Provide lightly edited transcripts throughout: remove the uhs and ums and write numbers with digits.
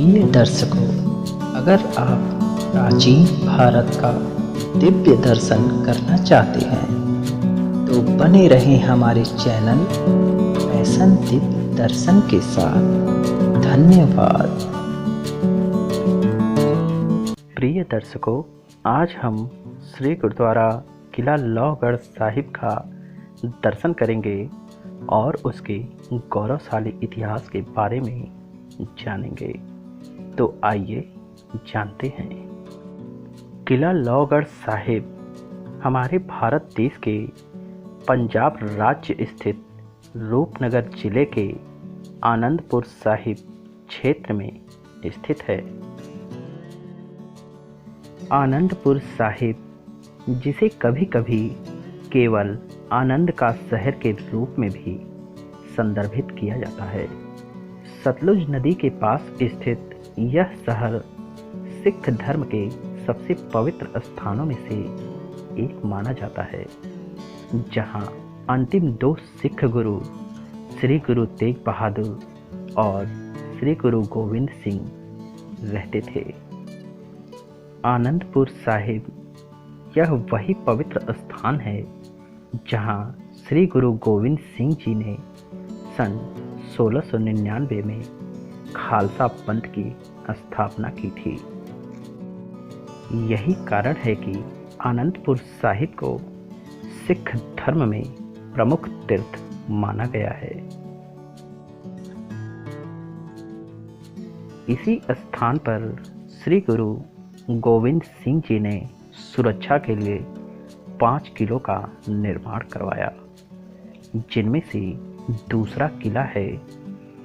प्रिय दर्शकों, अगर आप प्राचीन भारत का दिव्य दर्शन करना चाहते हैं तो बने रहें हमारे चैनल फैशन दिव्य दर्शन के साथ। धन्यवाद। प्रिय दर्शकों, आज हम श्री गुरुद्वारा किला लौहगढ़ साहिब का दर्शन करेंगे और उसके गौरवशाली इतिहास के बारे में जानेंगे। तो आइए जानते हैं। किला लौहगढ़ साहिब हमारे भारत देश के पंजाब राज्य स्थित रूपनगर जिले के आनंदपुर साहिब क्षेत्र में स्थित है। आनंदपुर साहिब, जिसे कभी कभी केवल आनंद का शहर के रूप में भी संदर्भित किया जाता है, सतलुज नदी के पास स्थित यह शहर सिख धर्म के सबसे पवित्र स्थानों में से एक माना जाता है, जहां अंतिम दो सिख गुरु श्री गुरु तेग बहादुर और श्री गुरु गोविंद सिंह रहते थे। आनंदपुर साहिब यह वही पवित्र स्थान है जहां श्री गुरु गोविंद सिंह जी ने सन 1699 में खालसा पंथ की स्थापना की थी। यही कारण है कि आनंदपुर साहिब को सिख धर्म में प्रमुख तीर्थ माना गया है। इसी स्थान पर श्री गुरु गोविंद सिंह जी ने सुरक्षा के लिए 5 किलों का निर्माण करवाया, जिनमें से दूसरा किला है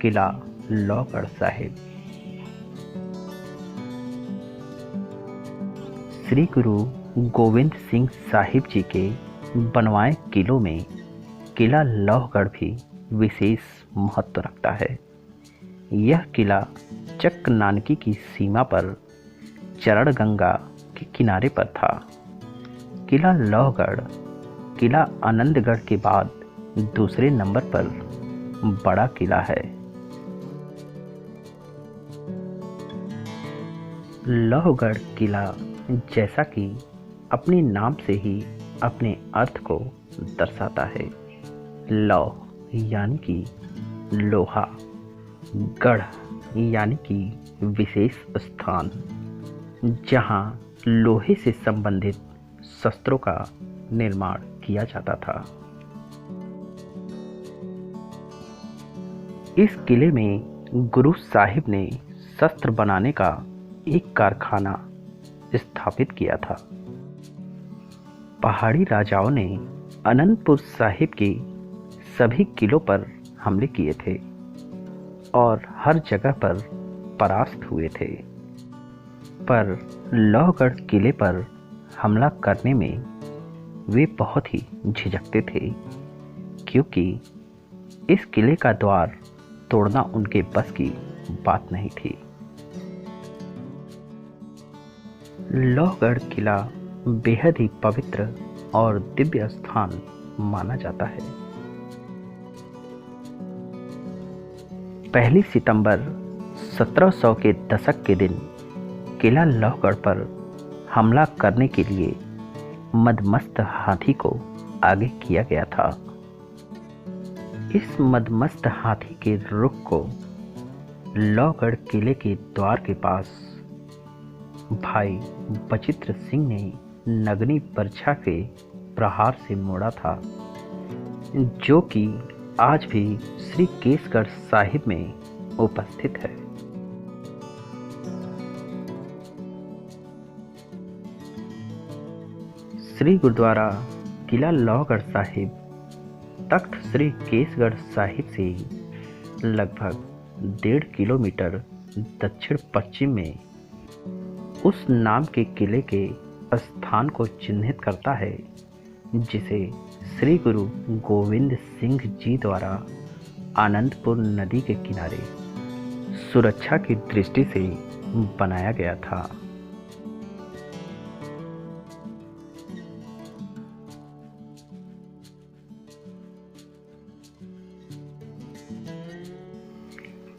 किला लौहगढ़ साहिब। श्री गुरु गोविंद सिंह साहिब जी के बनवाए किलों में किला लौहगढ़ भी विशेष महत्व रखता है। यह किला चक नानकी की सीमा पर चरण गंगा के किनारे पर था। किला लौहगढ़ किला आनंदगढ़ के बाद दूसरे नंबर पर बड़ा किला है। लौहगढ़ किला, जैसा कि अपने नाम से ही अपने अर्थ को दर्शाता है, लौह यानी कि लोहा, गढ़ यानी कि विशेष स्थान, जहां लोहे से संबंधित शस्त्रों का निर्माण किया जाता था। इस किले में गुरु साहिब ने शस्त्र बनाने का एक कारखाना स्थापित किया था। पहाड़ी राजाओं ने आनंदपुर साहिब के सभी किलों पर हमले किए थे और हर जगह पर परास्त हुए थे, पर लौहगढ़ किले पर हमला करने में वे बहुत ही झिझकते थे, क्योंकि इस किले का द्वार तोड़ना उनके बस की बात नहीं थी। लौहगढ़ किला बेहद ही पवित्र और दिव्य स्थान माना जाता है। 1 सितंबर 1700 के दशक के दिन किला लौहगढ़ पर हमला करने के लिए मदमस्त हाथी को आगे किया गया था। इस मदमस्त हाथी के रुख को लौहगढ़ किले के द्वार के पास भाई बचित्र सिंह ने नगनी बरछा के प्रहार से मोड़ा था, जो कि आज भी श्री केसगढ़ साहिब में उपस्थित है। श्री गुरुद्वारा किला लौहगढ़ साहिब तख्त श्री केसगढ़ साहिब से लगभग 1.5 किलोमीटर दक्षिण पश्चिम में उस नाम के किले के स्थान को चिन्हित करता है, जिसे श्री गुरु गोविंद सिंह जी द्वारा आनंदपुर नदी के किनारे सुरक्षा की दृष्टि से बनाया गया था।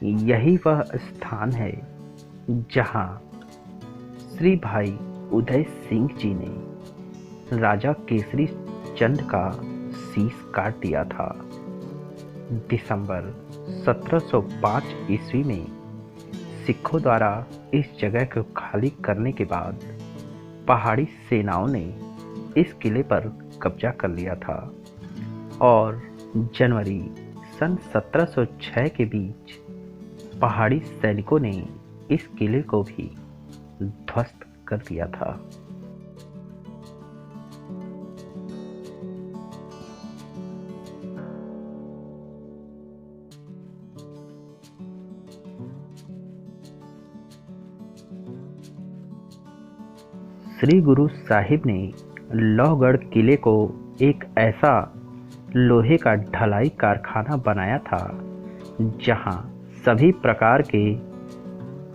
यही वह स्थान है जहां श्री भाई उदय सिंह जी ने राजा केसरी चंद का शीश काट दिया था। दिसंबर 1705 ईस्वी में सिखों द्वारा इस जगह को खाली करने के बाद पहाड़ी सेनाओं ने इस किले पर कब्जा कर लिया था और जनवरी सन 1706 के बीच पहाड़ी सैनिकों ने इस किले को भी ध्वस्त कर दिया था। श्री गुरु साहिब ने लोहगढ़ किले को एक ऐसा लोहे का ढलाई कारखाना बनाया था जहां सभी प्रकार के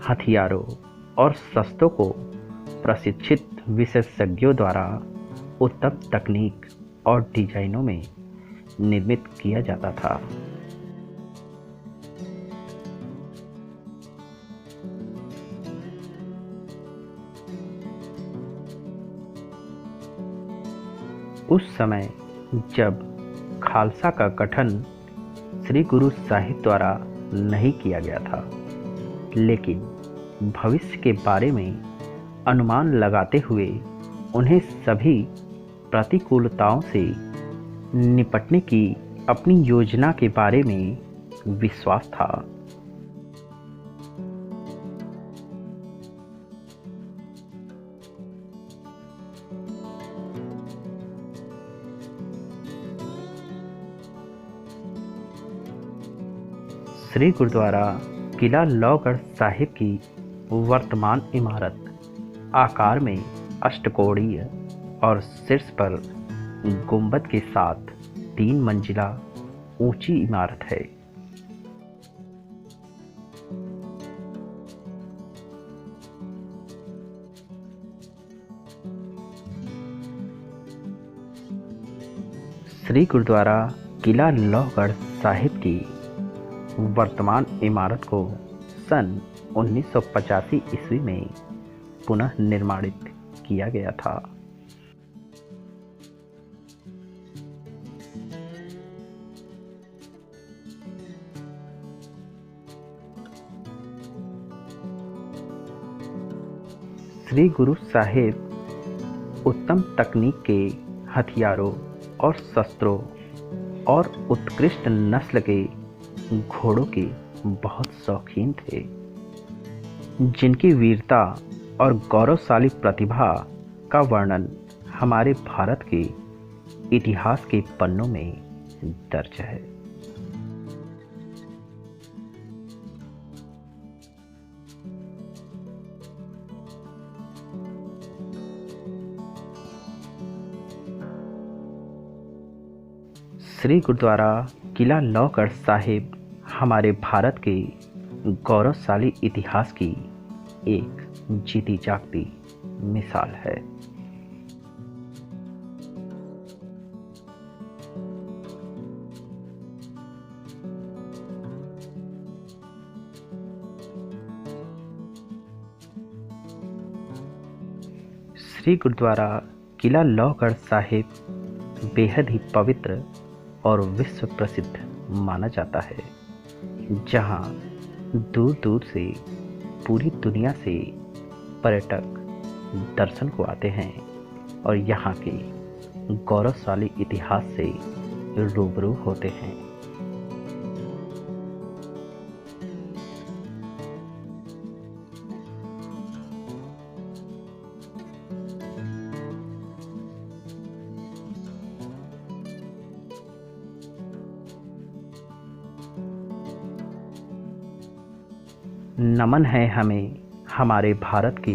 हथियारों और शस्त्रों को प्रशिक्षित विशेषज्ञों द्वारा उत्तम तकनीक और डिजाइनों में निर्मित किया जाता था। उस समय जब खालसा का गठन श्री गुरु साहिब द्वारा नहीं किया गया था, लेकिन भविष्य के बारे में अनुमान लगाते हुए उन्हें सभी प्रतिकूलताओं से निपटने की अपनी योजना के बारे में विश्वास था। श्री गुरुद्वारा किला लोहगढ़ साहिब की वर्तमान इमारत आकार में अष्टकोणीय और शीर्ष पर गुंबद के साथ 3 मंजिला ऊंची इमारत है। श्री गुरुद्वारा किला लोहगढ़ साहिब की वर्तमान इमारत को सन 1985 ईस्वी में पुनः निर्माणित किया गया था। श्री गुरु साहिब उत्तम तकनीक के हथियारों और शस्त्रों और उत्कृष्ट नस्ल के घोड़ों के बहुत शौकीन थे, जिनकी वीरता और गौरवशाली प्रतिभा का वर्णन हमारे भारत के इतिहास के पन्नों में दर्ज है। श्री गुरुद्वारा किला लोहगढ़ साहिब हमारे भारत के गौरवशाली इतिहास की एक जीती जागती मिसाल है। श्री गुरुद्वारा किला लोहगढ़ साहिब बेहद ही पवित्र और विश्व प्रसिद्ध माना जाता है, जहां दूर दूर से पूरी दुनिया से पर्यटक दर्शन को आते हैं और यहाँ के गौरवशाली इतिहास से रूबरू होते हैं। नमन है हमें हमारे भारत के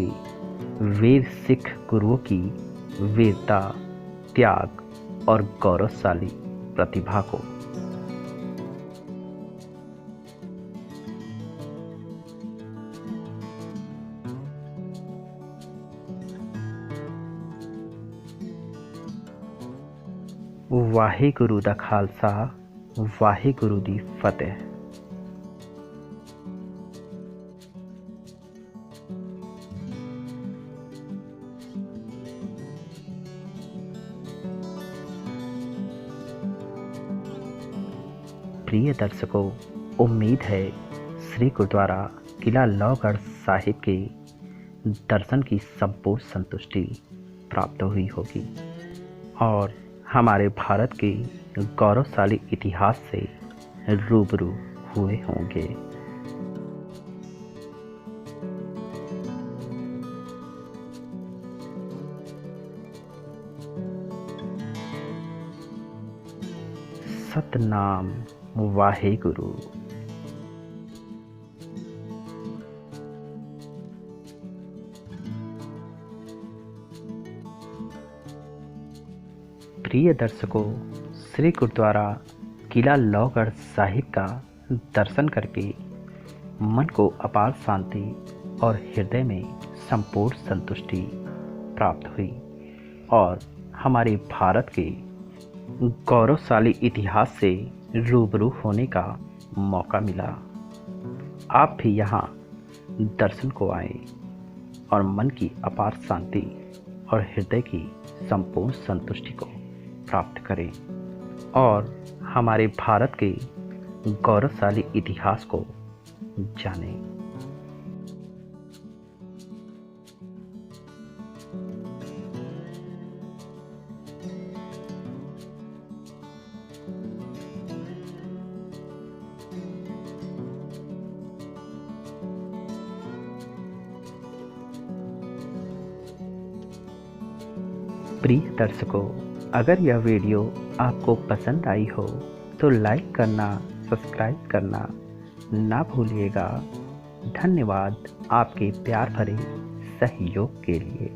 वीर सिख गुरुओं की वीरता, त्याग और गौरवशाली प्रतिभा को। वाहिगुरु दा खालसा, वाहिगुरु दी फतेह। प्रिय दर्शकों, उम्मीद है श्री गुरुद्वारा किला लौहगढ़ साहिब के दर्शन की संपूर्ण संतुष्टि प्राप्त हुई होगी और हमारे भारत के गौरवशाली इतिहास से रूबरू हुए होंगे। सतनाम वाहेगुरु। प्रिय दर्शकों, श्री गुरुद्वारा किला लौहगढ़ साहिब का दर्शन करके मन को अपार शांति और हृदय में संपूर्ण संतुष्टि प्राप्त हुई और हमारे भारत के गौरवशाली इतिहास से रूबरू होने का मौका मिला। आप भी यहाँ दर्शन को आए और मन की अपार शांति और हृदय की संपूर्ण संतुष्टि को प्राप्त करें और हमारे भारत के गौरवशाली इतिहास को जानें। प्रिय दर्शकों, अगर यह वीडियो आपको पसंद आई हो तो लाइक करना, सब्सक्राइब करना ना भूलिएगा। धन्यवाद आपके प्यार भरे सहयोग के लिए।